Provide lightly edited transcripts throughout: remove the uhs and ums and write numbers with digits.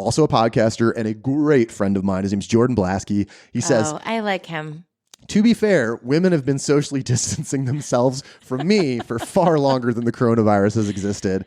also a podcaster and a great friend of mine. His name's Jordan Blasky. He says, I like him. To be fair, women have been socially distancing themselves from me for far longer than the coronavirus has existed.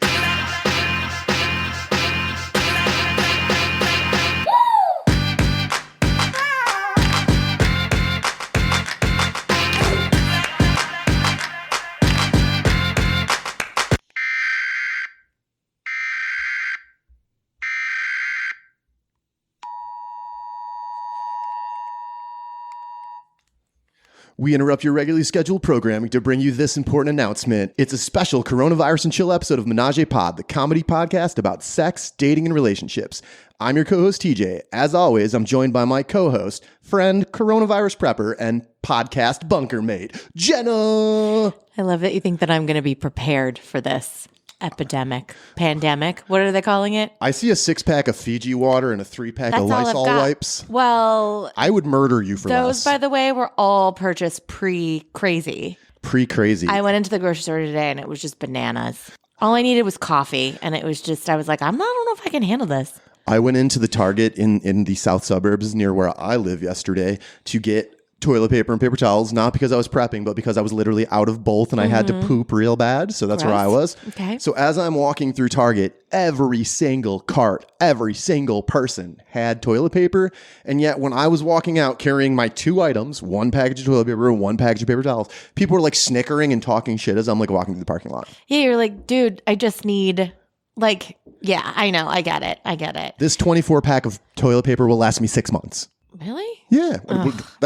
We interrupt your regularly scheduled programming to bring you this important announcement. It's a special coronavirus and chill episode of Menage-A-Pod, the comedy podcast about sex, dating, and relationships. I'm your co-host, TJ. As always, I'm joined by my co-host, friend, coronavirus prepper, and podcast bunker mate, Jenna. I love that you think that I'm going to be prepared for this epidemic, pandemic. What are they calling it? I see a 6-pack of Fiji water and a 3-pack of Lysol wipes. Well, I would murder you for those, less. by the way, were all purchased pre-crazy. Pre-crazy. I went into the grocery store today and it was just bananas. All I needed was coffee, and it was just, I was like, I don't know if I can handle this. I went into the Target in the south suburbs near where I live yesterday to get toilet paper and paper towels, not because I was prepping, but because I was literally out of both and I had to poop real bad. So that's where I was. Okay. So as I'm walking through Target, every single cart, every single person had toilet paper. And yet when I was walking out carrying my 2 items, 1 package of toilet paper and 1 package of paper towels, people were like snickering and talking shit as I'm like walking through the parking lot. Yeah, you're like, dude, I just need, like, yeah, I know. I get it. This 24-pack of toilet paper will last me 6 months. Really? Yeah.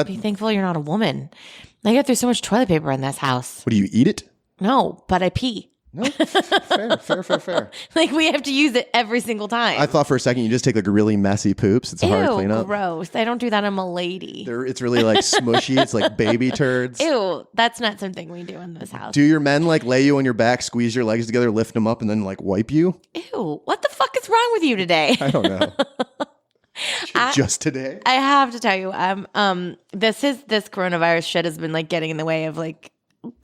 Be thankful you're not a woman. I get through so much toilet paper in this house. What do you eat it? No, but I pee. No, fair. Like, we have to use it every single time. I thought for a second you just take like really messy poops. It's a hard cleanup. Gross. I don't do that. I'm a lady. It's really like smushy. It's like baby turds. Ew, that's not something we do in this house. Do your men like lay you on your back, squeeze your legs together, lift them up, and then like wipe you? Ew, what the fuck is wrong with you today? I don't know. Just today? I have to tell you, this coronavirus shit has been like getting in the way of like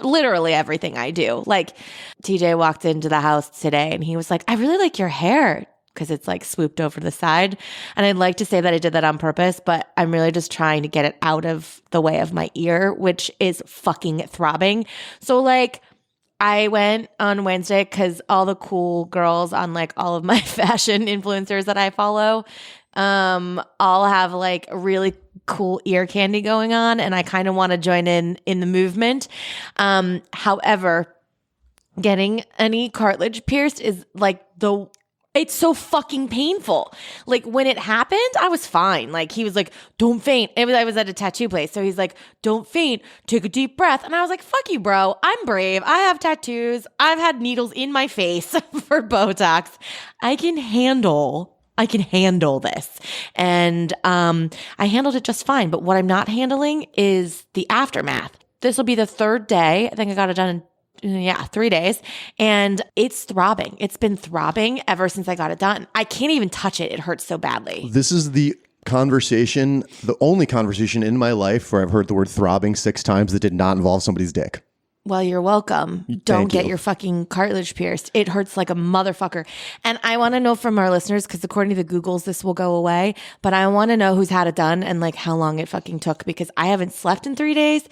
literally everything I do. Like, TJ walked into the house today and he was like, I really like your hair, because it's like swooped over the side. And I'd like to say that I did that on purpose, but I'm really just trying to get it out of the way of my ear, which is fucking throbbing. So like, I went on Wednesday because all the cool girls on like all of my fashion influencers that I follow all have like really cool ear candy going on, and I kind of want to join in the movement. However, getting any cartilage pierced is like it's so fucking painful. Like, when it happened, I was fine. Like, he was like, don't faint. I was at a tattoo place. So he's like, don't faint. Take a deep breath. And I was like, fuck you, bro. I'm brave. I have tattoos. I've had needles in my face for Botox. I can handle this. And I handled it just fine. But what I'm not handling is the aftermath. This will be the 3rd day. I think I got it done in 3 days. And it's throbbing. It's been throbbing ever since I got it done. I can't even touch it. It hurts so badly. This is the only conversation in my life where I've heard the word throbbing 6 times that did not involve somebody's dick. Well, you're welcome. Don't get your fucking cartilage pierced. It hurts like a motherfucker. And I want to know from our listeners, because according to the Googles, this will go away. But I want to know who's had it done and like how long it fucking took, because I haven't slept in 3 days.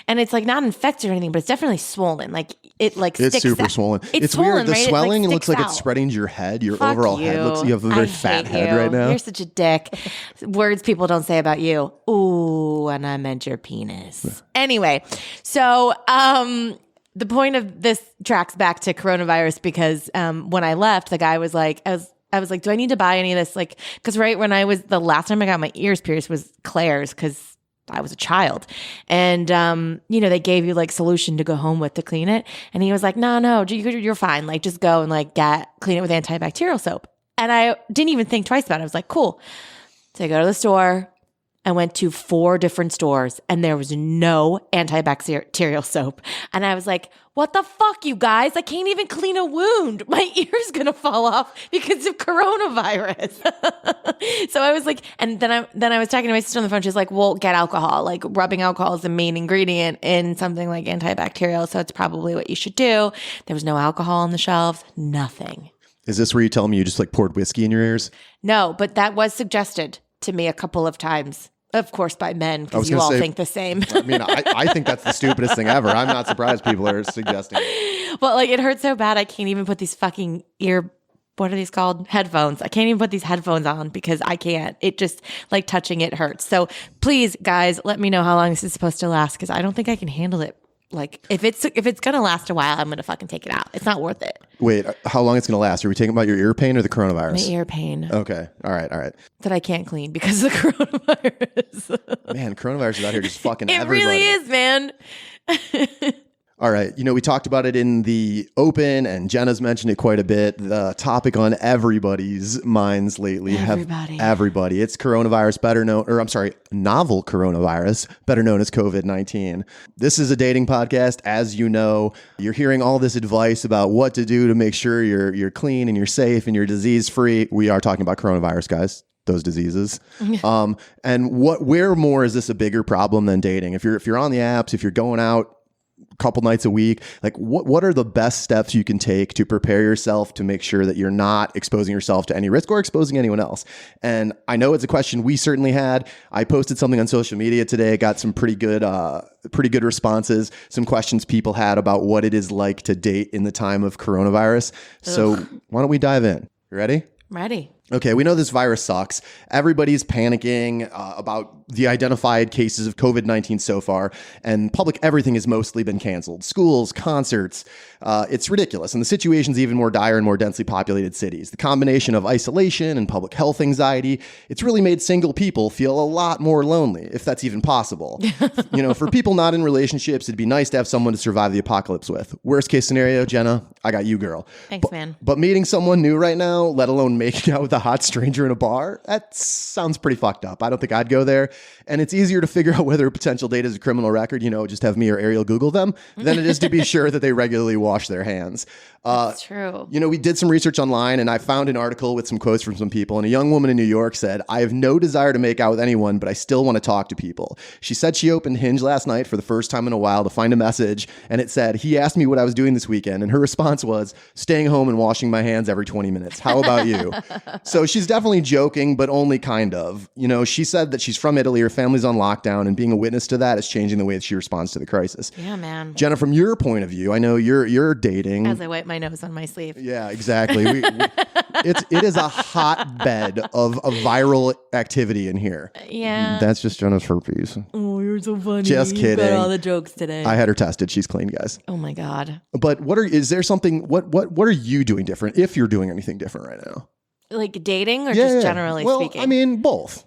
And it's like not infected or anything, but it's definitely swollen. Like it like it's sticks super out. swollen. It's swollen, weird. The right? swelling it looks like out. it's spreading to your head. Your Fuck overall head looks. You have a very fat head right now. You're such a dick. Words people don't say about you. Ooh, and I meant your penis. Anyway, so the point of this tracks back to coronavirus, because when I left, the guy was like, I was like, do I need to buy any of this? Like, because right when the last time I got my ears pierced was Claire's, because I was a child. And, they gave you like solution to go home with to clean it. And he was like, no, you're fine. Like, just go and like clean it with antibacterial soap. And I didn't even think twice about it. I was like, cool. So I go to the store. I went to 4 different stores and there was no antibacterial soap. And I was like, what the fuck, you guys? I can't even clean a wound. My ear's going to fall off because of coronavirus. So I was like, and then I was talking to my sister on the phone. She's like, well, get alcohol. Like, rubbing alcohol is the main ingredient in something like antibacterial. So it's probably what you should do. There was no alcohol on the shelves, nothing. Is this where you tell me you just like poured whiskey in your ears? No, but that was suggested to me a couple of times. Of course, by men, because you all think the same. I mean, I think that's the stupidest thing ever. I'm not surprised people are suggesting it. Well, like it hurts so bad I can't even put these fucking what are these called? Headphones. I can't even put these headphones on because I can't. It just, like touching it hurts. So please, guys, let me know how long this is supposed to last because I don't think I can handle it. Like if it's gonna last a while, I'm gonna fucking take it out. It's not worth it. Wait, how long it's gonna last? Are we talking about your ear pain or the coronavirus? My ear pain. Okay. All right. That I can't clean because of the coronavirus. Man, coronavirus is out here just fucking it everybody. Really is, man. All right. We talked about it in the open and Jenna's mentioned it quite a bit. The topic on everybody's minds lately. Everybody. It's coronavirus, novel coronavirus, better known as COVID-19. This is a dating podcast. As you know, you're hearing all this advice about what to do to make sure you're clean and you're safe and you're disease free. We are talking about coronavirus, guys. Those diseases. And where more is this a bigger problem than dating? If you're on the apps, if you're going out a couple nights a week, like what are the best steps you can take to prepare yourself to make sure that you're not exposing yourself to any risk or exposing anyone else? And I know it's a question we certainly had. I posted something on social media today, got some pretty good responses, some questions people had about what it is like to date in the time of coronavirus. So why don't we dive in? You ready? Ready. Okay, we know this virus sucks. Everybody's panicking about the identified cases of COVID-19 so far, and public everything has mostly been canceled. Schools, concerts, it's ridiculous. And the situation's even more dire in more densely populated cities. The combination of isolation and public health anxiety, it's really made single people feel a lot more lonely, if that's even possible. For people not in relationships, it'd be nice to have someone to survive the apocalypse with. Worst case scenario, Jenna, I got you, girl. Thanks, man. But meeting someone new right now, let alone making out with a hot stranger in a bar, that sounds pretty fucked up. I don't think I'd go there. And it's easier to figure out whether a potential date is a criminal record, just have me or Ariel Google them, than it is to be sure that they regularly wash their hands. That's true. We did some research online and I found an article with some quotes from some people. And a young woman in New York said, "I have no desire to make out with anyone, but I still want to talk to people." She said she opened Hinge last night for the first time in a while to find a message. And it said, "He asked me what I was doing this weekend." And her response was, "Staying home and washing my hands every 20 minutes. How about you?" So she's definitely joking, but only kind of. She said that she's from Italy. Her family's on lockdown. And being a witness to that is changing the way that she responds to the crisis. Yeah, man. Jenna, from your point of view, I know you're dating. As I wipe my nose on my sleeve. Yeah, exactly. It is a hotbed of viral activity in here. Yeah. That's just Jenna's herpes. Oh, you're so funny. Just kidding. You got all the jokes today. I had her tested. She's clean, guys. Oh my God. But what are you doing different, if you're doing anything different right now? Like dating or just generally speaking? I mean, both.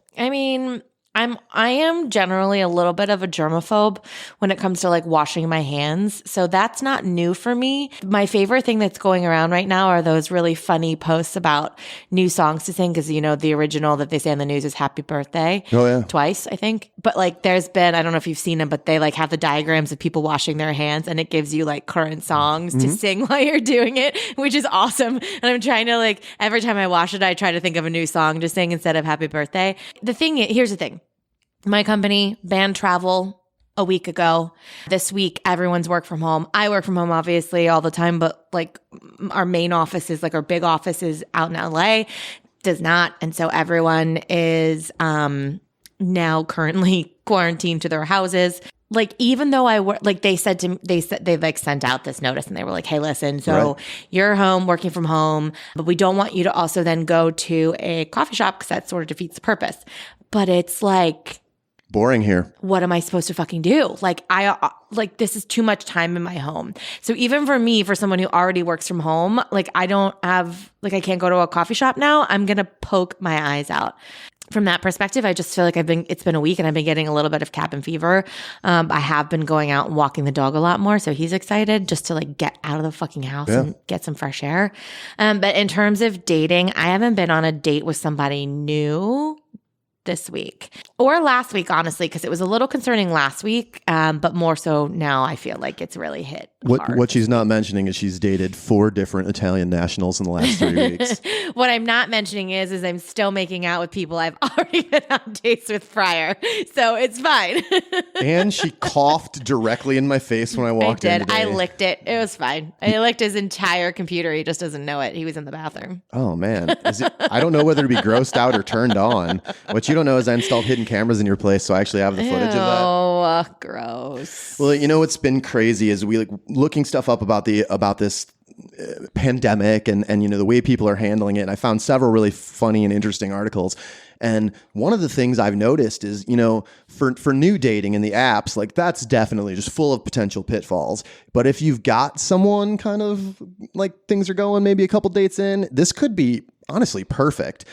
I am generally a little bit of a germaphobe when it comes to like washing my hands. So that's not new for me. My favorite thing that's going around right now are those really funny posts about new songs to sing. Cause the original that they say on the news is Happy Birthday. Oh yeah. Twice, I think. But like there's been, I don't know if you've seen them, but they like have the diagrams of people washing their hands and it gives you like current songs to sing while you're doing it, which is awesome. And I'm trying to like, every time I wash it, I try to think of a new song to sing instead of Happy Birthday. Here's the thing. My company banned travel a week ago. This week, everyone's work from home. I work from home, obviously, all the time, but like our main office is like our big office is out in LA, does not. And so everyone is now currently quarantined to their houses. Like, even though I work, like they like sent out this notice and they were like, "Hey, listen, so you're home working from home, but we don't want you to also then go to a coffee shop because that sort of defeats the purpose." But it's like, boring here. What am I supposed to fucking do? Like this is too much time in my home. So even for me, for someone who already works from home, like I can't go to a coffee shop now. I'm going to poke my eyes out. From that perspective, I just feel like it's been a week and I've been getting a little bit of cabin fever. I have been going out and walking the dog a lot more. So he's excited just to like get out of the fucking house and get some fresh air. But in terms of dating, I haven't been on a date with somebody new this week or last week, honestly, because it was a little concerning last week. But more so now I feel like it's really hit What she's not mentioning is she's dated 4 different Italian nationals in the last 3 weeks. What I'm not mentioning is I'm still making out with people I've already been on dates with prior. So it's fine. And she coughed directly in my face when I walked in today. I licked it. It was fine. I licked his entire computer. He just doesn't know it. He was in the bathroom. Oh, man. I don't know whether to be grossed out or turned on. What you don't know is I installed hidden cameras in your place, so I actually have the footage of that. Oh, gross. Well, you know what's been crazy is we looking stuff up about this pandemic and the way people are handling it. And I found several really funny and interesting articles. And one of the things I've noticed is, for new dating in the apps, like that's definitely just full of potential pitfalls. But if you've got someone kind of like things are going maybe a couple dates in, this could be honestly perfect.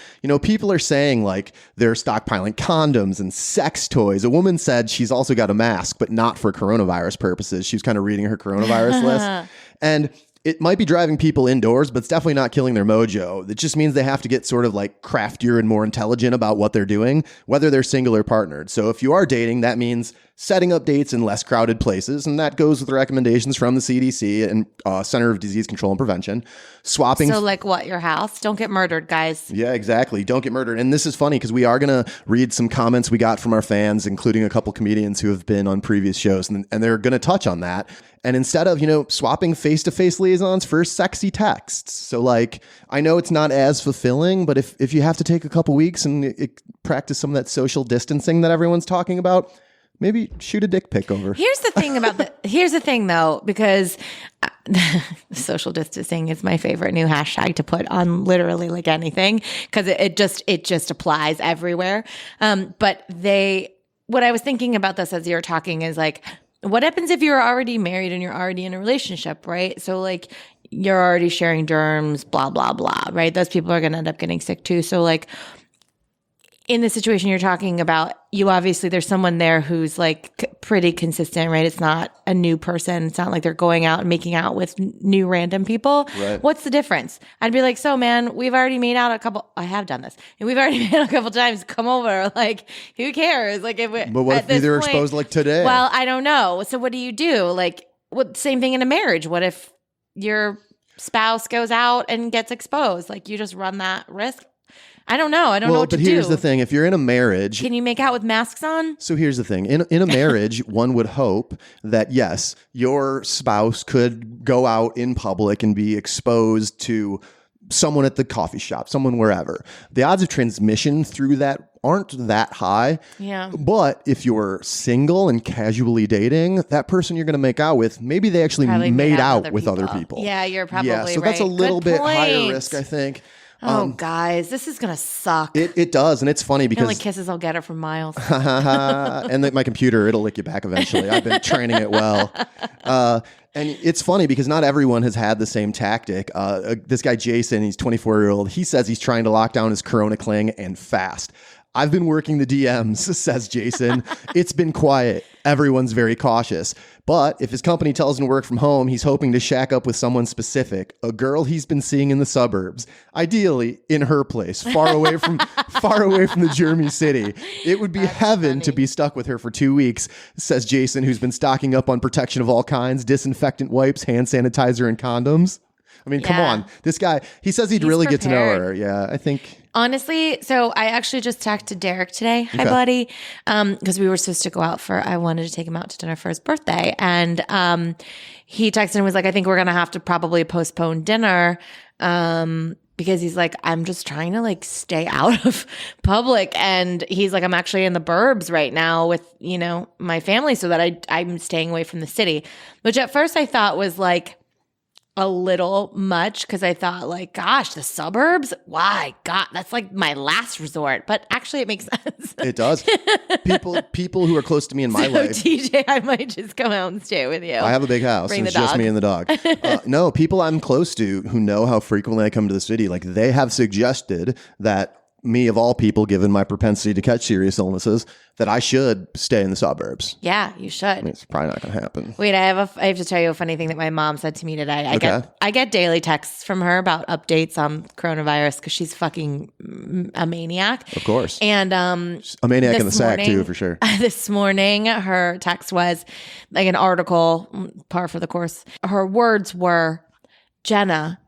People are saying like they're stockpiling condoms and sex toys. A woman said she's also got a mask, but not for coronavirus purposes. She was kind of reading her coronavirus list. And it might be driving people indoors, but it's definitely not killing their mojo. It just means they have to get sort of like craftier and more intelligent about what they're doing, whether they're single or partnered. So if you are dating, that means setting up dates in less crowded places. And that goes with recommendations from the CDC and Center of Disease Control and Prevention. Swapping. So like what, your house? Don't get murdered, guys. Yeah, exactly. Don't get murdered. And this is funny because we are going to read some comments we got from our fans, including a couple comedians who have been on previous shows. And they're going to touch on that. And instead of, swapping face-to-face liaisons for sexy texts. So like, I know it's not as fulfilling, but if you have to take a couple weeks and practice some of that social distancing that everyone's talking about, maybe shoot a dick pic over. Here's the thing though, because social distancing is my favorite new hashtag to put on literally like anything, because it just applies everywhere. But what I was thinking about this as you were talking is like, what happens if you're already married and you're already in a relationship, right? So like you're already sharing germs, blah, blah, blah, right? Those people are going to end up getting sick too. So like in the situation you're talking about, there's someone there who's like pretty consistent, right? It's not a new person. It's not like they're going out and making out with new random people. Right. What's the difference? I'd be like, so man, we've already made out I have done this. And we've already made out a couple times. Come over. Like, who cares? Like, but what if they're exposed like today? Well, I don't know. So what do you do? Like, same thing in a marriage. What if your spouse goes out and gets exposed? Like, you just run that risk. I don't know. I don't know what to do. But here's the thing. If you're in a marriage... Can you make out with masks on? So here's the thing. In a marriage, one would hope that, yes, your spouse could go out in public and be exposed to someone at the coffee shop, someone wherever. The odds of transmission through that aren't that high. Yeah. But if you're single and casually dating, that person you're going to make out with, maybe they actually made out with other people. Yeah, you're probably right. So that's a little bit higher risk, I think. Guys, this is going to suck. It does. And it's funny because... The only kisses I'll get are from Miles. And my computer, it'll lick you back eventually. I've been training it well. And it's funny because not everyone has had the same tactic. This guy, Jason, he's 24-year-old. He says he's trying to lock down his Corona cling and fast. I've been working the DMs, says Jason. It's been quiet. Everyone's very cautious. But if his company tells him to work from home, he's hoping to shack up with someone specific, a girl he's been seeing in the suburbs, ideally in her place, far away from the germy city. It would be heaven to be stuck with her for 2 weeks, says Jason, who's been stocking up on protection of all kinds, disinfectant wipes, hand sanitizer, and condoms. I mean, come on. This guy, he says he's really prepared. Get to know her. Yeah, I think... Honestly, so I actually just texted Derek today. Hi, buddy. Because we were supposed to go out I wanted to take him out to dinner for his birthday. And he texted and was like, I think we're going to have to probably postpone dinner. Because he's like, I'm just trying to like stay out of public. And he's like, I'm actually in the burbs right now with, my family so that I'm staying away from the city. Which at first I thought was like, a little much because I thought like, gosh, the suburbs? Why? God, that's like my last resort. But actually it makes sense. It does. People who are close to me in my life. TJ, I might just come out and stay with you. I have a big house. It's just me and the dog. No, people I'm close to who know how frequently I come to the city, like they have suggested that me of all people, given my propensity to catch serious illnesses, that I should stay in the suburbs. Yeah, you should. I mean, it's probably not going to happen. Wait, I have to tell you a funny thing that my mom said to me today. I get daily texts from her about updates on coronavirus because she's fucking a maniac. Of course. And a maniac in the sack too, for sure. This morning, her text was like an article, par for the course. Her words were, Jenna,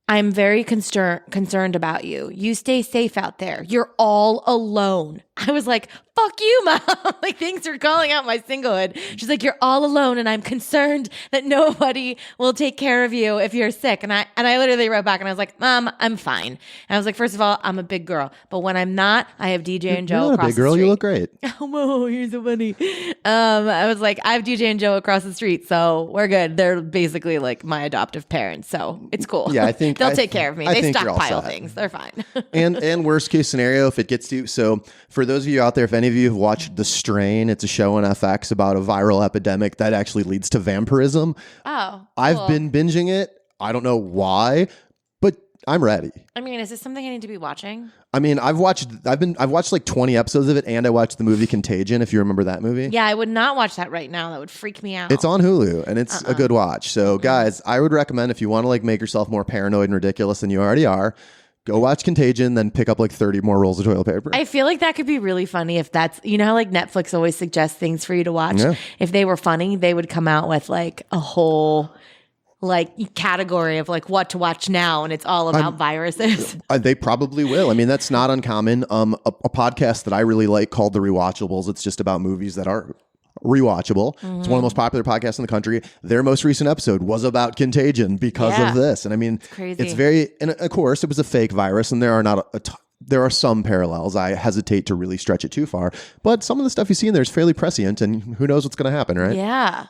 I'm very concerned about you. You stay safe out there. You're all alone. I was like, fuck you, Mom. Like, things are calling out my singlehood. She's like, you're all alone, and I'm concerned that nobody will take care of you if you're sick. And I literally wrote back, and I was like, Mom, I'm fine. And I was like, first of all, I'm a big girl, but when I'm not, I have DJ and Joe across the street. You're not a big girl. You look great. Oh, you're so funny. I was like, I have DJ and Joe across the street, so we're good. They're basically like my adoptive parents, so it's cool. Yeah, I think they'll take care of me. They stockpile set. Things. They're fine. and worst case scenario, if it gets to, so for those of you out there, if any of you have watched The Strain, it's a show on FX about a viral epidemic that actually leads to vampirism. Oh, cool. I've been binging it. I don't know why, but I'm ready. I mean, is this something I need to be watching? I mean, I've watched like 20 episodes of it, and I watched the movie Contagion, if you remember that movie. Yeah, I would not watch that right now. That would freak me out. It's on Hulu, and it's a good watch. So, guys, I would recommend if you want to like make yourself more paranoid and ridiculous than you already are, go watch Contagion, then pick up like 30 more rolls of toilet paper. I feel like that could be really funny if that's, you know how like Netflix always suggests things for you to watch? Yeah. If they were funny, they would come out with like a whole like category of like what to watch now, and it's all about viruses. They probably will. I mean, that's not uncommon. A podcast that I really like called The Rewatchables. It's just about movies that are rewatchable. It's one of the most popular podcasts in the country. Their most recent episode was about Contagion because of this. And I mean, it's very, and of course it was a fake virus, and there are some parallels. I hesitate to really stretch it too far, but some of the stuff you see in there is fairly prescient, and who knows what's going to happen, right? Yeah.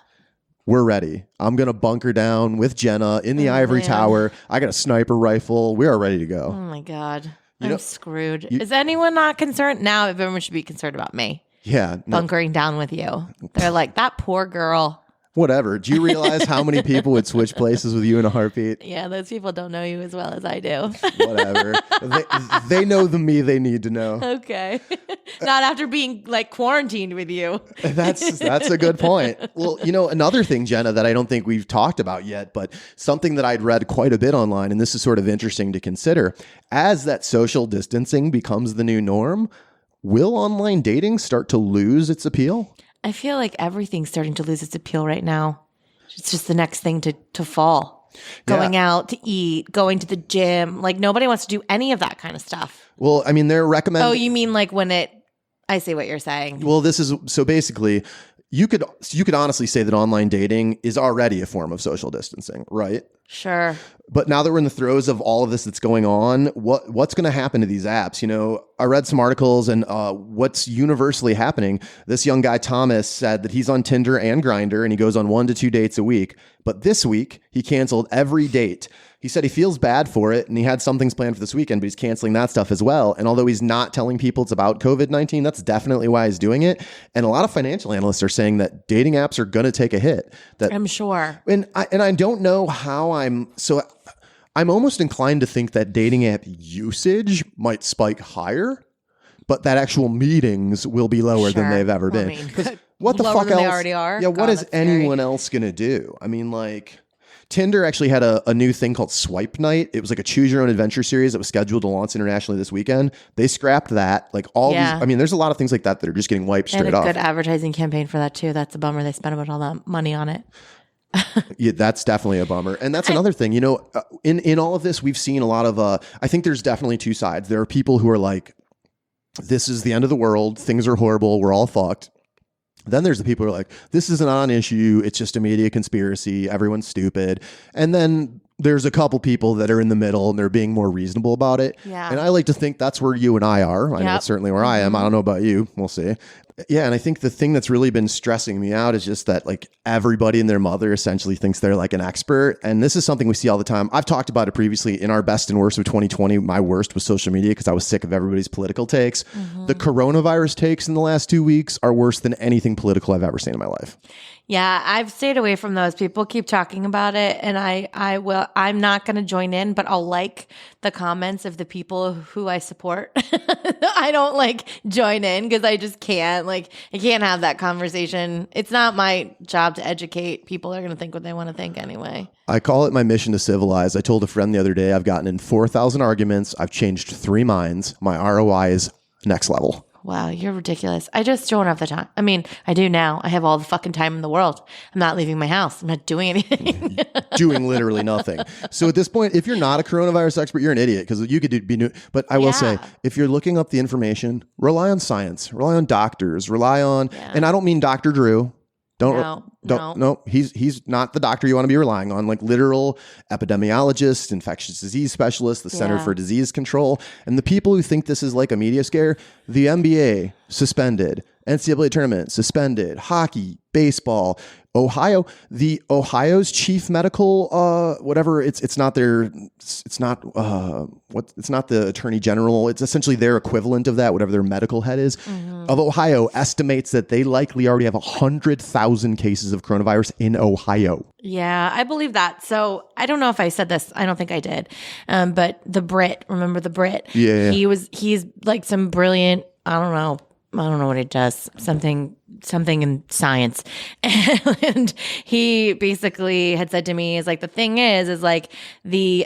We're ready. I'm going to bunker down with Jenna in the ivory tower. I got a sniper rifle. We are ready to go. Oh my God. I'm screwed. Is anyone not concerned? Now everyone should be concerned about me. Yeah. Bunkering down with you. They're like, that poor girl. Whatever. Do you realize how many people would switch places with you in a heartbeat? Yeah, those people don't know you as well as I do. Whatever. They know the me they need to know. Okay. Not after being like quarantined with you. That's a good point. Well, you know, another thing, Jenna, that I don't think we've talked about yet, but something that I'd read quite a bit online, and this is sort of interesting to consider, as that social distancing becomes the new norm, will online dating start to lose its appeal? I feel like everything's starting to lose its appeal right now. It's just the next thing to fall. Going out to eat, going to the gym. Like nobody wants to do any of that kind of stuff. Well, I mean, they're recommending. Oh, you mean like I see what you're saying. Well, this is, so basically, you could honestly say that online dating is already a form of social distancing, right? Sure. But now that we're in the throes of all of this that's going on, what's going to happen to these apps? You know, I read some articles, and what's universally happening, this young guy, Thomas, said that he's on Tinder and Grindr, and he goes on 1 to 2 dates a week. But this week, he canceled every date. He said he feels bad for it, and he had some things planned for this weekend, but he's canceling that stuff as well. And although he's not telling people it's about COVID-19, that's definitely why he's doing it. And a lot of financial analysts are saying that dating apps are going to take a hit. I'm sure. And I don't know how I'm almost inclined to think that dating app usage might spike higher, but that actual meetings will be lower than they've ever been. Because what the fuck else? They already are? Yeah, what is anyone else going to do? I mean, like, Tinder actually had a new thing called Swipe Night. It was like a choose your own adventure series that was scheduled to launch internationally this weekend. They scrapped that. Like these, I mean, there's a lot of things like that that are just getting wiped straight off. Good advertising campaign for that too. That's a bummer. They spent about all that money on it. Yeah, that's definitely a bummer. And that's another thing, you know, in all of this, we've seen a lot of, I think there's definitely two sides. There are people who are like, this is the end of the world. Things are horrible. We're all fucked. Then there's the people who are like, this is a non-issue. It's just a media conspiracy. Everyone's stupid. And then there's a couple people that are in the middle, and they're being more reasonable about it. Yeah. And I like to think that's where you and I are. I know that's certainly where I am. I don't know about you. We'll see. Yeah. And I think the thing that's really been stressing me out is just that like everybody and their mother essentially thinks they're like an expert. And this is something we see all the time. I've talked about it previously in our best and worst of 2020. My worst was social media because I was sick of everybody's political takes. Mm-hmm. The coronavirus takes in the last 2 weeks are worse than anything political I've ever seen in my life. Yeah, I've stayed away from those. People keep talking about it, and I will. I'm not going to join in, but I'll like the comments of the people who I support. I don't like join in because I just can't. Like, I can't have that conversation. It's not my job to educate. People are going to think what they want to think anyway. I call it my mission to civilize. I told a friend the other day, I've gotten in 4,000 arguments. I've changed 3 minds. My ROI is next level. Wow, you're ridiculous. I just don't have the time. I mean, I do now. I have all the fucking time in the world. I'm not leaving my house. I'm not doing anything. Doing literally nothing. So at this point, if you're not a coronavirus expert, you're an idiot because you could be new. But I will say, if you're looking up the information, rely on science, rely on doctors, rely on, and I don't mean Dr. Drew. No, he's not the doctor you want to be relying on, like literal epidemiologists, infectious disease specialists, the Center for Disease Control, and the people who think this is like a media scare. The NBA suspended, NCAA tournament suspended, hockey, baseball, Ohio's chief medical, it's not the attorney general. It's essentially their equivalent of that, whatever their medical head is, of Ohio estimates that they likely already have 100,000 cases of coronavirus in Ohio. Yeah, I believe that. So I don't know if I said this. I don't think I did. But the Brit, remember the Brit? Yeah. He's like some brilliant, I don't know what he does, something in science. And he basically had said to me, is like, the thing is like the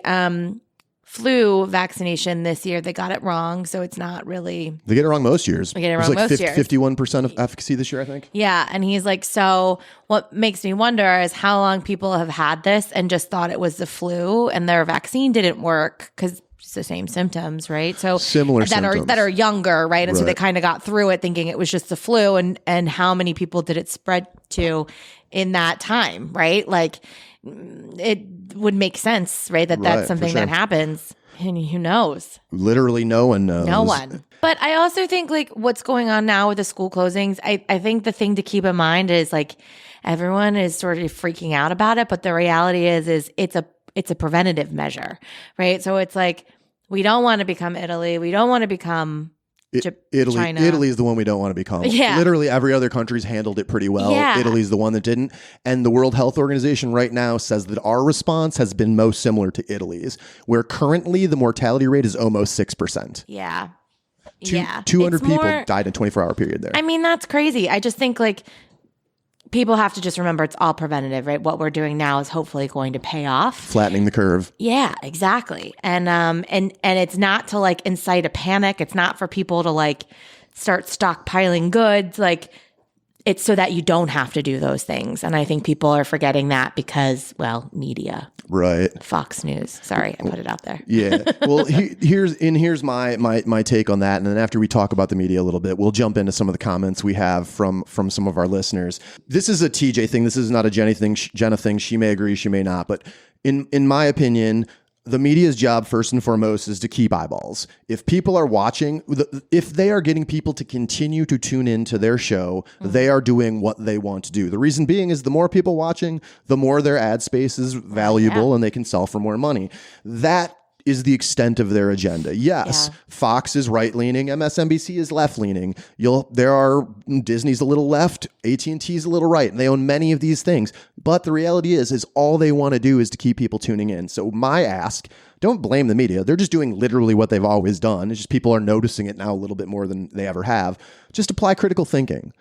flu vaccination this year, they got it wrong. So it's not really. They get it wrong most years. They get it wrong most years. 51% of efficacy this year, I think. Yeah. And he's like, so what makes me wonder is how long people have had this and just thought it was the flu and their vaccine didn't work because it's the same symptoms, right? So similar symptoms that are younger, right? And so they kind of got through it thinking it was just the flu, and how many people did it spread to in that time, right? Like it would make sense, right? That's something that happens. And who knows? Literally no one knows. No one. But I also think like what's going on now with the school closings, I think the thing to keep in mind is like everyone is sort of freaking out about it, but the reality is it's a preventative measure, right? So it's like, we don't want to become Italy. We don't want to become China. Italy is the one we don't want to become. Yeah. Literally every other country's handled it pretty well. Yeah. Italy's the one that didn't. And the World Health Organization right now says that our response has been most similar to Italy's, where currently the mortality rate is almost 6%. Yeah. 200 people died in a 24-hour period there. I mean, that's crazy. I just think like people have to just remember it's all preventative, right? What we're doing now is hopefully going to pay off. Flattening the curve. Yeah, exactly. And it's not to like incite a panic. It's not for people to like start stockpiling goods. Like it's so that you don't have to do those things. And I think people are forgetting that because, well, media. Right. Fox News. Sorry, I put it out there. Yeah. Well, here's my take on that. And then after we talk about the media a little bit, we'll jump into some of the comments we have from some of our listeners. This is a TJ thing. This is not a Jenna thing. She may agree, she may not. But in my opinion, the media's job, first and foremost, is to keep eyeballs. If people are watching, if they are getting people to continue to tune into their show, they are doing what they want to do. The reason being is the more people watching, the more their ad space is valuable and they can sell for more money. That is the extent of their agenda. Yes, Fox is right-leaning, MSNBC is left-leaning. Disney's a little left, AT&T's a little right, and they own many of these things. But the reality is all they want to do is to keep people tuning in. So my ask, don't blame the media. They're just doing literally what they've always done. It's just people are noticing it now a little bit more than they ever have. Just apply critical thinking.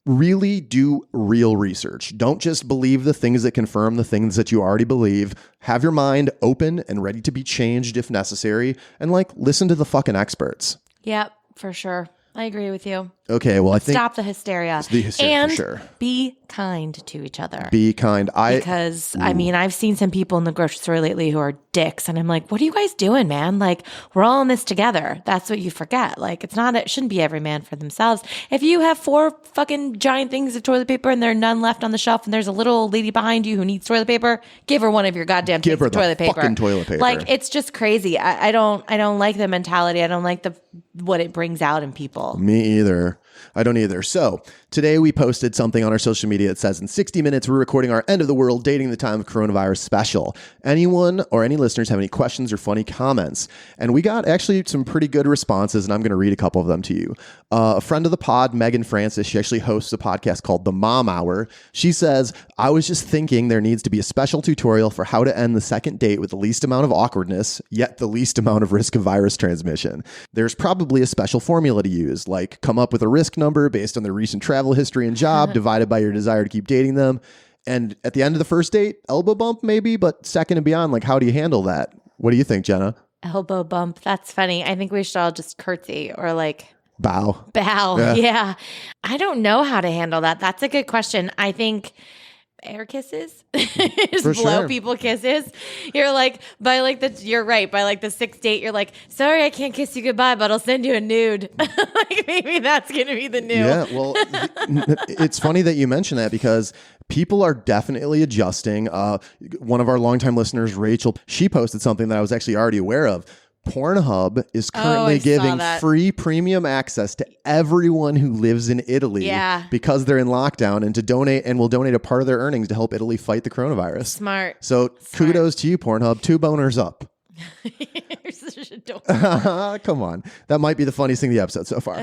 Really do real research. Don't just believe the things that confirm the things that you already believe. Have your mind open and ready to be changed if necessary. And listen to the fucking experts. Yep, for sure. I agree with you. Okay, well, I think... Stop the hysteria. The hysteria, and for sure. Be kind to each other. Be kind. Because, I mean, I've seen some people in the grocery store lately who are dicks, and I'm like, what are you guys doing, man? Like, we're all in this together. That's what you forget. Like, it shouldn't be every man for themselves. If you have 4 fucking giant things of toilet paper and there are none left on the shelf and there's a little lady behind you who needs toilet paper, give her one of your goddamn things of toilet paper. Fucking toilet paper. Like, it's just crazy. I don't like the mentality. I don't like what it brings out in people. Me either. either. So today we posted something on our social media that says in 60 minutes, we're recording our end of the world dating the time of coronavirus special. Anyone or any listeners have any questions or funny comments? And we got actually some pretty good responses, and I'm going to read a couple of them to you. A friend of the pod, Megan Francis, she actually hosts a podcast called The Mom Hour. She says, I was just thinking there needs to be a special tutorial for how to end the second date with the least amount of awkwardness, yet the least amount of risk of virus transmission. There's probably a special formula to use, like come up with a risk number based on their recent travel history and job divided by your desire to keep dating them. And at the end of the first date, elbow bump maybe, but second and beyond, like how do you handle that? What do you think, Jenna? Elbow bump. That's funny. I think we should all just curtsy or like bow. Yeah. I don't know how to handle that. That's a good question. I think air kisses, just For blow sure. people kisses. You're like, you're right. By like the sixth date, you're like, sorry, I can't kiss you goodbye, but I'll send you a nude. Like maybe that's going to be the new. Yeah. Well, it's funny that you mention that because people are definitely adjusting. One of our longtime listeners, Rachel, she posted something that I was actually already aware of. Pornhub is currently giving free premium access to everyone who lives in Italy because they're in lockdown and will donate a part of their earnings to help Italy fight the coronavirus. Smart. So kudos to you, Pornhub. 2 boners up. You're such a dork. Come on. That might be the funniest thing of the episode so far.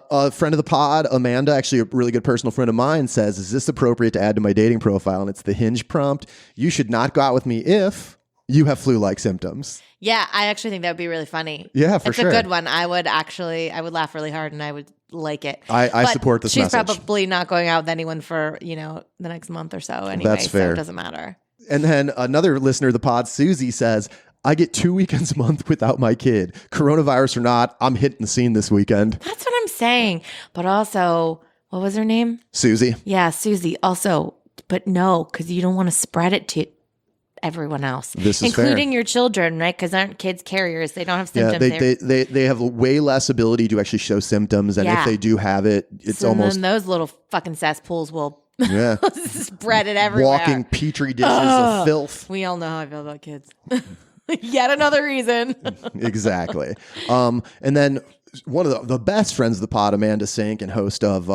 A friend of the pod, Amanda, actually a really good personal friend of mine, says, is this appropriate to add to my dating profile? And it's the Hinge prompt. You should not go out with me if you have flu-like symptoms. Yeah, I actually think that would be really funny. Yeah, for sure. It's a good one. I would laugh really hard and I would like it. I support this message. She's probably not going out with anyone for, the next month or so anyway. That's fair. So it doesn't matter. And then another listener of the pod, Susie, says, I get 2 weekends a month without my kid. Coronavirus or not, I'm hitting the scene this weekend. That's what I'm saying. But also, what was her name? Susie. Yeah, Susie. Also, but no, because you don't want to spread it to everyone else, this is including fair. your children, right? Because aren't kids carriers? They don't have symptoms. Yeah, they have way less ability to actually show symptoms, and if they do have it, it's almost then those little fucking cesspools will spread it everywhere. Walking petri dishes of filth. We all know how I feel about kids. Yet another reason. Exactly. And then one of the best friends of the pod, Amanda Sink, and host of,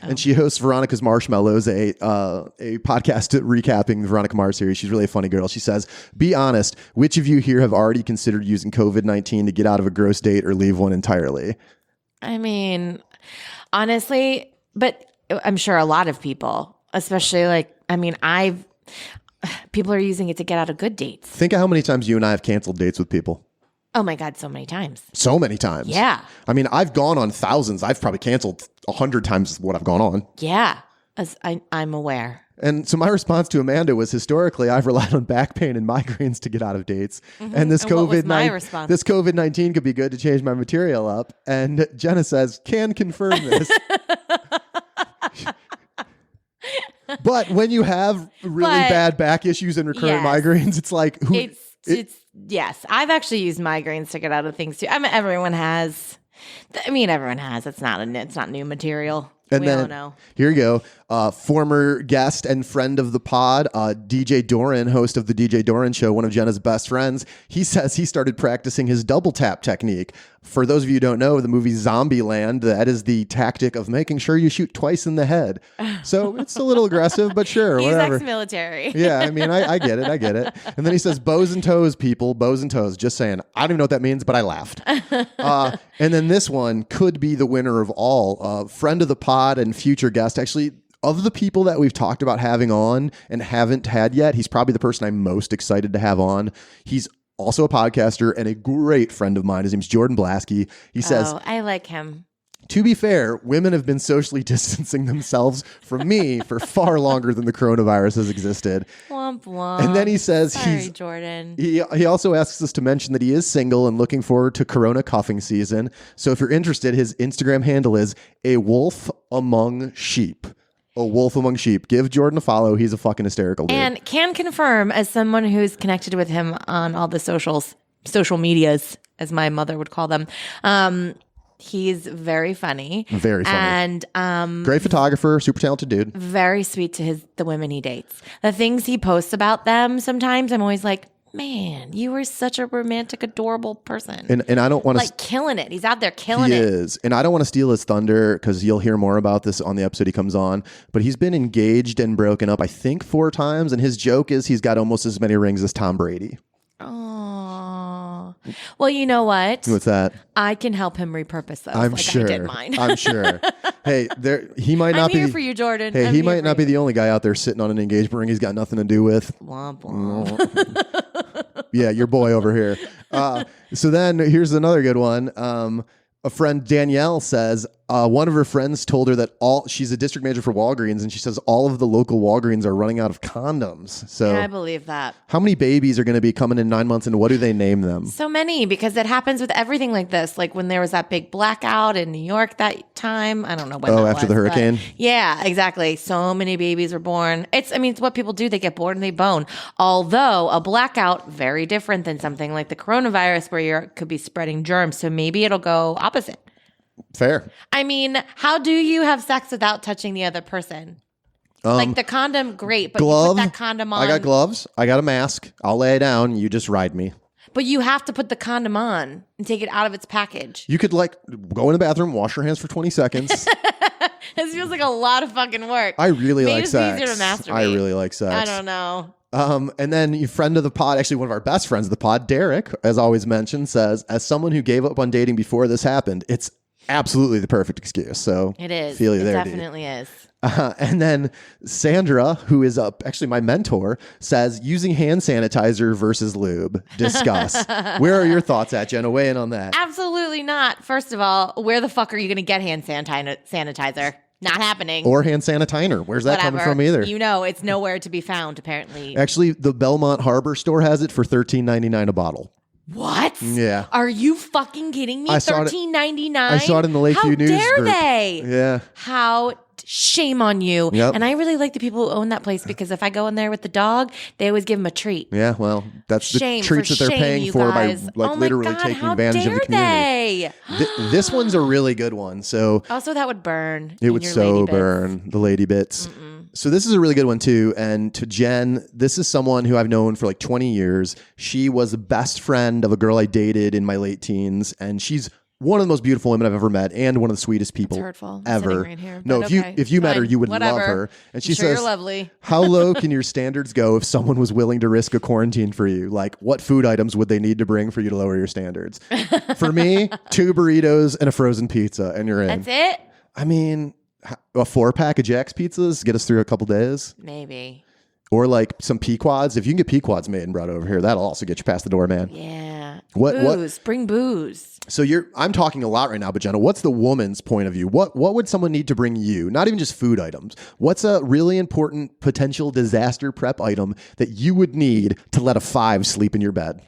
and she hosts Veronica's Marshmallows, a podcast recapping the Veronica Mars series. She's really a funny girl. She says, be honest, which of you here have already considered using COVID-19 to get out of a gross date or leave one entirely? I mean, honestly, but I'm sure a lot of people, especially people are using it to get out of good dates. Think of how many times you and I have canceled dates with people. Oh my God, so many times. So many times. Yeah. I mean, I've gone on thousands. I've probably canceled 100 times what I've gone on. Yeah, as I'm aware. And so my response to Amanda was, historically, I've relied on back pain and migraines to get out of dates. Mm-hmm. And this COVID-19 could be good to change my material up. And Jenna says, can confirm this. But when you have really bad back issues and recurrent migraines, it's like... Yes, I've actually used migraines to get out of things too. I mean, everyone has. It's not new material. And we then, all know. Here you go. Former guest and friend of the pod, DJ Doran, host of the DJ Doran Show, one of Jenna's best friends. He says he started practicing his double tap technique. For those of you who don't know, the movie Zombieland, that is the tactic of making sure you shoot twice in the head. So it's a little aggressive, but sure, He's whatever. Ex-military. Yeah, I mean, I get it. And then he says, bows and toes, people, bows and toes. Just saying. I don't even know what that means, but I laughed. And then this one could be the winner of all. Friend of the pod and future guest, actually, of the people that we've talked about having on and haven't had yet, he's probably the person I'm most excited to have on. He's also a podcaster and a great friend of mine. His name's Jordan Blasky. He says, I like him. To be fair, women have been socially distancing themselves from me for far longer than the coronavirus has existed. Womp womp. And then he says Jordan. He also asks us to mention that he is single and looking forward to Corona cuffing season. So if you're interested, his Instagram handle is a wolf among sheep. A wolf among sheep. Give Jordan a follow. He's a fucking hysterical dude. And can confirm, as someone who's connected with him on all the social medias, as my mother would call them, he's very funny. Very funny. And great photographer, super talented dude. Very sweet to the women he dates. The things he posts about them, sometimes I'm always like, Man, you were such a romantic, adorable person. And I don't want to like killing it. He's out there killing He it. is. And I don't want to steal his thunder because you'll hear more about this on the episode he comes on. But he's been engaged and broken up, I think, 4 times. And his joke is he's got almost as many rings as Tom Brady. Oh. Well, you know what? What's that? I can help him repurpose those. I'm like sure. I did mine. I'm sure. Hey, he might not I'm here be for you, Jordan. Hey, I'm he here might for not be you. the only guy out there sitting on an engagement ring he's got nothing to do with. Womp womp. Yeah, your boy over here. So then here's another good one. A friend, Danielle, says one of her friends told her that she's a district manager for Walgreens, and she says all of the local Walgreens are running out of condoms. So Yeah, I believe that. how many babies are going to be coming in 9 months, and what do they name them? So many, because it happens with everything like this. Like when there was that big blackout in New York that time. I don't know when. Oh, that after was, the hurricane? but yeah, exactly. So many babies were born. It's what people do. They get bored and they bone. Although a blackout, very different than something like the coronavirus where you could be spreading germs. So maybe it'll go opposite. Fair. I mean, how do you have sex without touching the other person? Like the condom, great, but glove, you put that condom on. I got gloves. I got a mask. I'll lay down. You just ride me. But you have to put the condom on and take it out of its package. You could go in the bathroom, wash your hands for 20 seconds. This feels like a lot of fucking work. I really Maybe like it's sex. easier to masturbate. I really like sex. I don't know. And then your friend of the pod, actually one of our best friends of the pod, Derek, as always mentioned, says, as someone who gave up on dating before this happened, it's absolutely the perfect excuse. So It is. Feel you it there, definitely is. and then Sandra, who is actually my mentor, says using hand sanitizer versus lube. Discuss. Where are your thoughts at, Jenna? Weigh in on that. Absolutely not. First of all, where the fuck are you going to get hand sanitizer? Not happening. Or hand sanitizer. Where's that coming from either? It's nowhere to be found, apparently. Actually, the Belmont Harbor store has it for $13.99 a bottle. What? Yeah. Are you fucking kidding me? $13.99? I saw it in the Lakeview News How dare group. they? Yeah. Shame on you. Yep. And I really like the people who own that place because if I go in there with the dog, they always give him a treat. Yeah, well, that's Shame the treats for that they're shame, paying you for guys. by Oh my literally God, taking how advantage of the dare community. they? This one's a really good one. So Also, that would burn. it in would your so lady bits. burn the lady bits. So this is a really good one too. And to Jen, this is someone who I've known for like 20 years. She was the best friend of a girl I dated in my late teens, and she's one of the most beautiful women I've ever met, and one of the sweetest people It's hurtful. ever. Sitting right here, No, but if you met her, fine. you would Whatever. love her. And she I'm sure says, you're lovely. "How low can your standards go if someone was willing to risk a quarantine for you? Like, what food items would they need to bring for you to lower your standards?" For me, 2 burritos and a frozen pizza, and you're in. That's it? I mean, a 4-pack of Jack's pizzas get us through a couple days. Maybe. Or like some Pequods. If you can get Pequods made and brought over here, that'll also get you past the door, man. Yeah. What? Booze. Bring booze. So I'm talking a lot right now, but Jenna, what's the woman's point of view? What would someone need to bring you? Not even just food items. What's a really important potential disaster prep item that you would need to let a 5 sleep in your bed?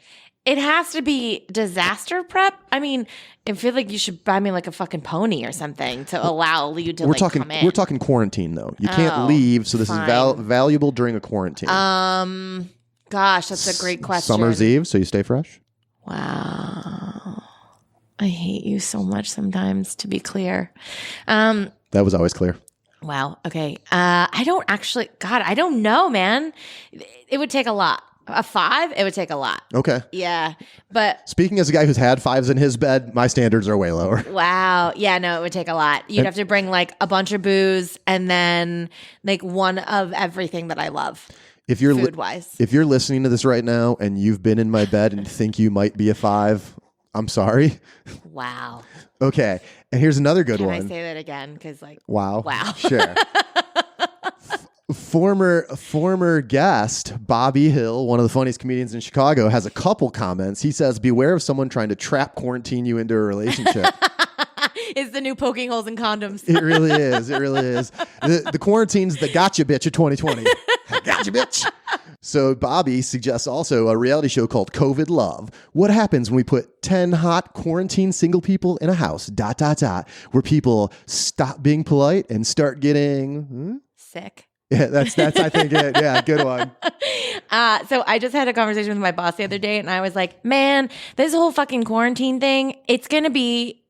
It has to be disaster prep. I mean, I feel like you should buy me like a fucking pony or something to allow you to come in. We're talking quarantine though. You can't leave, so this is valuable during a quarantine. Gosh, that's a great question. Summer's Eve, so you stay fresh. Wow. I hate you so much sometimes, to be clear. That was always clear. Wow. Okay. I don't know, man. It would take a lot. A 5, it would take a lot. Okay. Yeah. But speaking as a guy who's had 5s in his bed, my standards are way lower. wow. Yeah, no, it would take a lot. You'd have to bring like a bunch of booze and then like one of everything that I love. If you're food-wise. If you're listening to this right now and you've been in my bed and think you might be a 5, I'm sorry. Wow. Okay. And here's another good one. Can I say that again? Because like, wow. Wow. Sure. Former guest Bobby Hill, one of the funniest comedians in Chicago, has a couple comments. He says, "Beware of someone trying to trap quarantine you into a relationship." It's the new poking holes in condoms. It really is. It really is. The quarantine's the gotcha bitch of 2020. Gotcha bitch. So Bobby suggests also a reality show called COVID Love. What happens when we put 10 hot quarantine single people in a house, ... where people stop being polite and start getting... Sick. Yeah, that's I think it. Yeah, good one. So I just had a conversation with my boss the other day and I was like, man, this whole fucking quarantine thing, it's going to be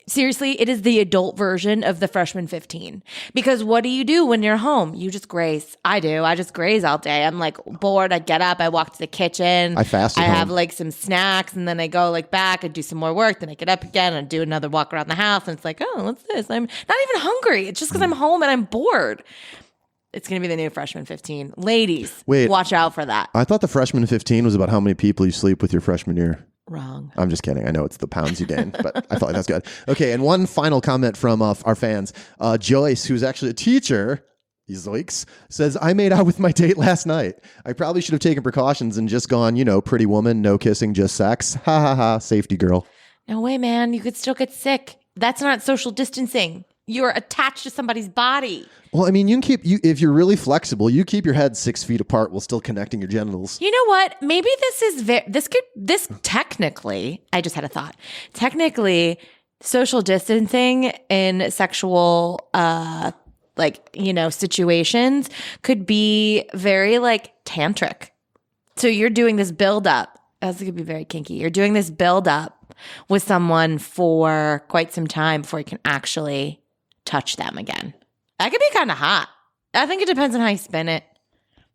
seriously, it is the adult version of the freshman 15. Because what do you do when you're home? You just graze. I do. I just graze all day. I'm like bored. I get up. I walk to the kitchen. I fast I at have home. like some snacks, and then I go like back and do some more work. Then I get up again and do another walk around the house. And it's like, oh, what's this? I'm not even hungry. It's just because I'm home and I'm bored. It's going to be the new freshman 15. Ladies, Wait. watch out for that. I thought the freshman 15 was about how many people you sleep with your freshman year. Wrong. I'm just kidding. I know it's the pounds you gain, but I felt like that's good. Okay, and one final comment from our fans. Joyce, who's actually a teacher, zoinks, says, I made out with my date last night. I probably should have taken precautions and just gone, pretty woman, no kissing, just sex. Ha ha ha, safety girl. No way, man. You could still get sick. That's not social distancing. You're attached to somebody's body. Well, I mean, you can if you're really flexible, you keep your head 6 feet apart while still connecting your genitals. You know what? Maybe this technically, I just had a thought. Technically, social distancing in sexual, situations could be very like tantric. So you're doing this build up. This could be very kinky. You're doing this build up with someone for quite some time before you can actually touch them again. That could be kind of hot. I think it depends on how you spin it.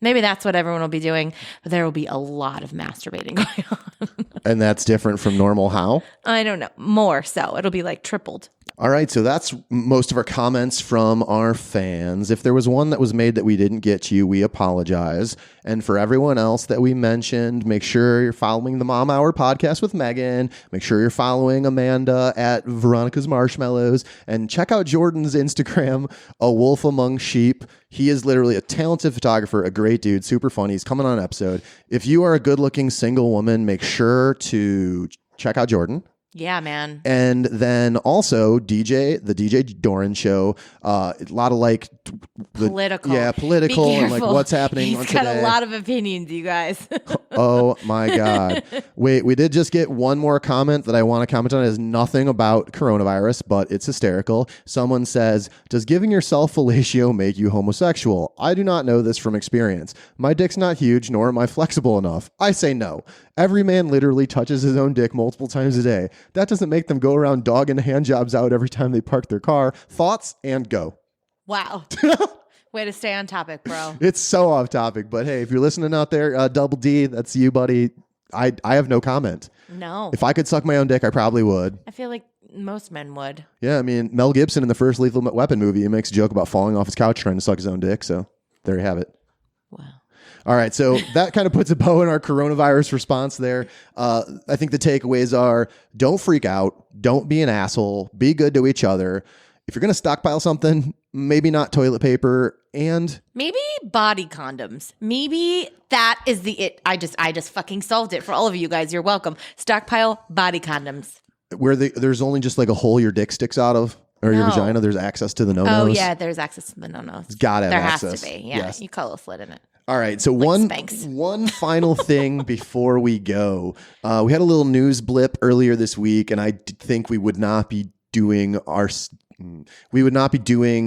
Maybe that's what everyone will be doing, but there will be a lot of masturbating going on. And that's different from normal how? I don't know. More so. It'll be like tripled. All right, so that's most of our comments from our fans. If there was one that was made that we didn't get to you, we apologize. And for everyone else that we mentioned, make sure you're following the Mom Hour podcast with Megan. Make sure you're following Amanda at Veronica's Marshmallows. And check out Jordan's Instagram, A Wolf Among Sheep. He is literally a talented photographer, a great dude, super funny. He's coming on an episode. If you are a good-looking single woman, make sure to check out Jordan. Yeah, man. And then also the DJ Doran show, a lot of like political. Political and like what's happening on He's got today. a lot of opinions, you guys. Oh my God. Wait, we did just get one more comment that I want to comment on. It has nothing about coronavirus, but it's hysterical. Someone says, does giving yourself fellatio make you homosexual? I do not know this from experience. My dick's not huge, nor am I flexible enough. I say no. Every man literally touches his own dick multiple times a day. That doesn't make them go around dogging hand jobs out every time they park their car. Thoughts and go. Wow. Way to stay on topic, bro. It's so off topic, but hey, if you're listening out there, Double D, that's you, buddy. I have no comment. No. If I could suck my own dick, I probably would. I feel like most men would. Yeah, I mean, Mel Gibson in the first Lethal Weapon movie, he makes a joke about falling off his couch trying to suck his own dick. So there you have it. Wow. All right, so that kind of puts a bow in our coronavirus response there. I think the takeaways are don't freak out. Don't be an asshole. Be good to each other. If you're going to stockpile something, maybe not toilet paper and... maybe body condoms. Maybe that is it. I just fucking solved it for all of you guys. You're welcome. Stockpile body condoms. Where there's only just like a hole your dick sticks out of? Or your vagina, there's access to the no-nos? Oh, yeah, there's access to the no-nos. It's got to have access. There has to be, yeah. Yes. You cut a slit in it. All right, so Like one final thing before we go. We had a little news blip earlier this week, and I think we would not be doing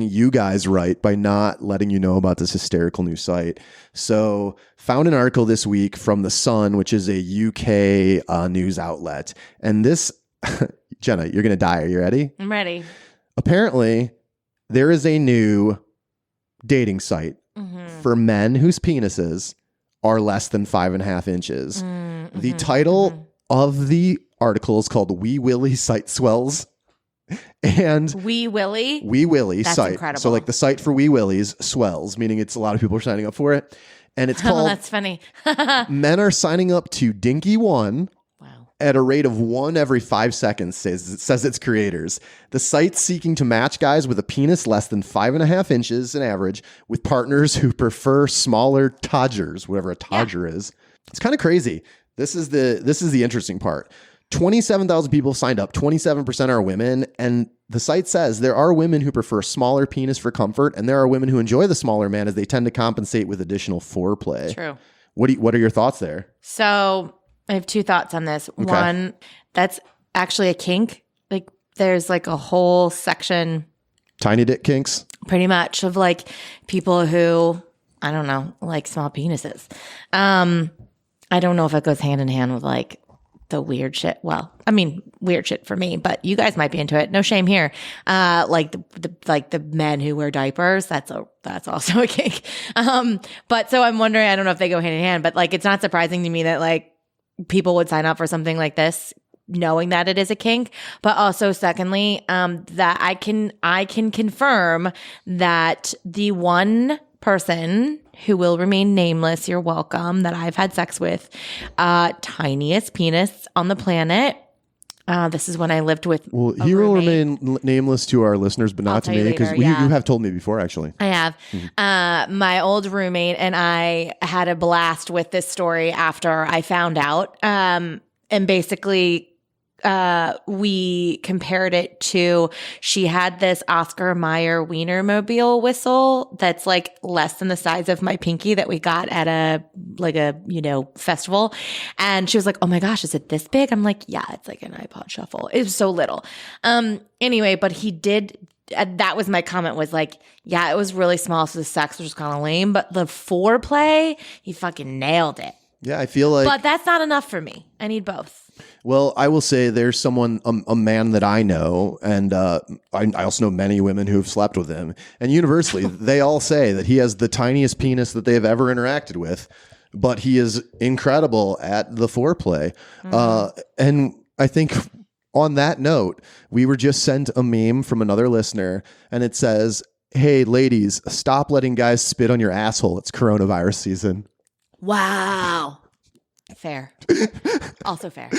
you guys right by not letting you know about this hysterical new site. So found an article this week from The Sun, which is a UK news outlet. And this, Jenna, you're going to die. Are you ready? I'm ready. Apparently, there is a new dating site for men whose penises are less than 5.5 inches. The title of the article is called Wee Willie Site Swells. And Wee Willie? Wee Willie That's site. incredible. So like the site for Wee Willies swells, meaning it's a lot of people are signing up for it. And it's called That's funny. Men Are Signing Up to Dinky One. Wow. At a rate of 1 every 5 seconds, says its creators. The site's seeking to match guys with a penis less than 5.5 inches in average with partners who prefer smaller todgers, whatever a todger is. It's kind of crazy. This is the interesting part. 27,000 people signed up. 27% are women. And the site says there are women who prefer smaller penis for comfort, and there are women who enjoy the smaller man as they tend to compensate with additional foreplay. True. What are your thoughts there? So I have 2 thoughts on this. Okay. One, that's actually a kink. Like there's like a whole section Tiny dick kinks? pretty much of like people who, I don't know, like small penises. I don't know if it goes hand in hand with like the weird shit. Well, I mean, weird shit for me, but you guys might be into it. No shame here. Like the men who wear diapers. That's also a kink. But so I'm wondering, I don't know if they go hand in hand, but like, it's not surprising to me that like people would sign up for something like this, knowing that it is a kink. But also secondly, that I can confirm that the one person who will remain nameless, you're welcome, that I've had sex with, tiniest penis on the planet. This is when I lived with he will remain nameless to our listeners, but not to me, because you have told me before, actually. I have. My old roommate and I had a blast with this story after I found out. And basically, we compared it to, she had this Oscar Mayer Wienermobile whistle that's like less than the size of my pinky that we got at a festival. And she was like, oh my gosh, is it this big? I'm like, yeah, it's like an iPod shuffle. It was so little. Anyway, but he did, that was my comment, was like, yeah, it was really small. So the sex was kind of lame, but the foreplay, he fucking nailed it. Yeah, I feel like. But that's not enough for me. I need both. Well, I will say there's someone, a man that I know, and I also know many women who've slept with him. And universally, they all say that he has the tiniest penis that they've ever interacted with, but he is incredible at the foreplay. And I think on that note, we were just sent a meme from another listener, and it says, hey, ladies, stop letting guys spit on your asshole. It's coronavirus season. Wow. Fair. Also fair.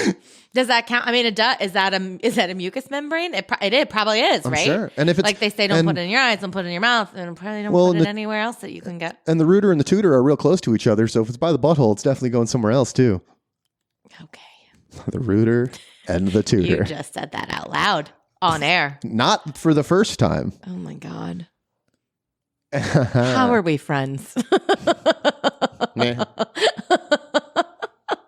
Does that count? I mean, it does. Is that a mucous membrane? It probably is, right? Sure. And if it's like they say, don't put it in your eyes, don't put it in your mouth, and probably don't put it anywhere else that you can get. And the rooter and the tutor are real close to each other, so if it's by the butthole, it's definitely going somewhere else too. Okay. The rooter and the tutor. You just said that out loud on air. Not for the first time. Oh my God. How are we friends?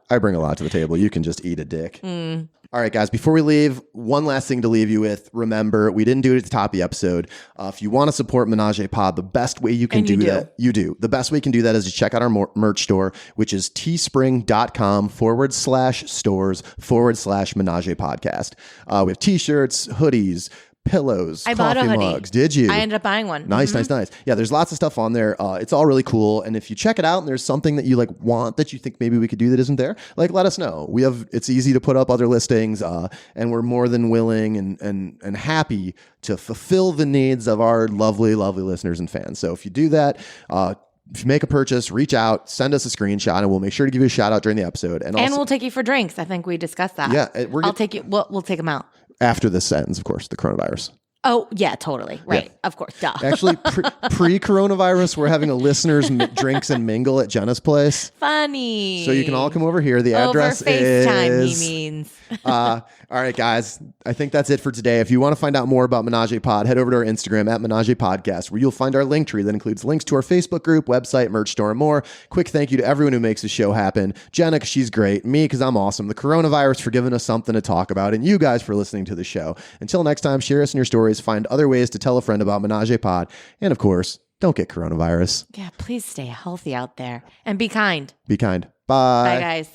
I bring a lot to the table. You can just eat a dick. All right, guys, before we leave, one last thing to leave you with. Remember, we didn't do it at the top of the episode. If you want to support Menage-A-Pod, the best way you can do that, you do. The best way you can do that is to check out our merch store, which is teespring.com/stores/Menage-A-Podcast. We have t-shirts, hoodies, pillows, I bought a coffee hoodie. mugs. Did you? I ended up buying one. Nice. Yeah, there's lots of stuff on there. It's all really cool. And if you check it out and there's something that you like want that you think maybe we could do that isn't there, like let us know. It's easy to put up other listings, and we're more than willing and happy to fulfill the needs of our lovely, lovely listeners and fans. So if you do that, if you make a purchase, reach out, send us a screenshot, and we'll make sure to give you a shout out during the episode. And we'll take you for drinks. I think we discussed that. Yeah, I'll take you. We'll take them out. After this ends, of course, the coronavirus. Oh, yeah, totally. Right. Yeah. Of course. Duh. Actually, pre-coronavirus, we're having a listeners drinks and mingle at Jenna's place. Funny. So you can all come over here. The address is... Over FaceTime, he means. All right, guys. I think that's it for today. If you want to find out more about Menage-A-Pod, head over to our Instagram at Menage-A-Podcast, where you'll find our link tree that includes links to our Facebook group, website, merch store, and more. Quick thank you to everyone who makes the show happen. Jenna, because she's great. Me, because I'm awesome. The coronavirus for giving us something to talk about. And you guys for listening to the show. Until next time, share us in your stories. Find other ways to tell a friend about Menage-A-Pod. And of course, don't get coronavirus. Yeah, please stay healthy out there. And be kind. Be kind. Bye. Bye, guys.